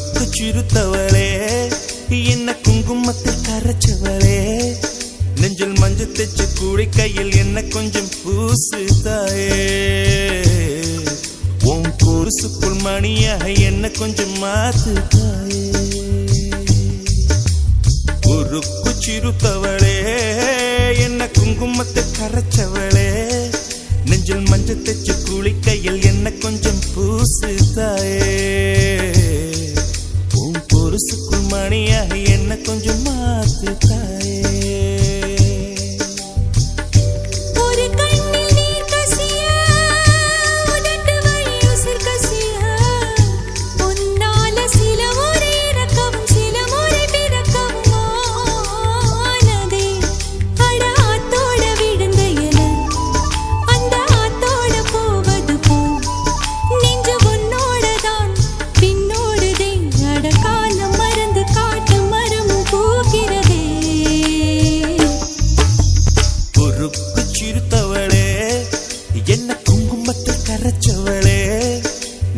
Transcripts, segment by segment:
உருக்கு சிறுத்தவளே என்ன குங்குமத்தில் கரைச்சவளே நெஞ்சில் மஞ்சள் தைச்சு கூடி கையில் என்ன கொஞ்சம் பூசு தாயே உன் கொலுசுக்குள் மணியாக என்ன கொஞ்சம் மாத்து தாயே உருக்கு சிறுத்தவளே என்ன குங்குமத்தை கரைச்சவளே நெஞ்சில் மஞ்சள் தைச்சு கூலி கையில் என்ன கொஞ்சம் பூசு தாயே உன் பொருசுக்குள் மணியாக என்ன கொஞ்சம் மாத்து தாயே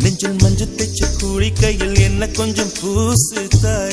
நெஞ்சில் மஞ்சள் தைச்சு கூலி கையில் என்ன கொஞ்சம் பூசு தாயே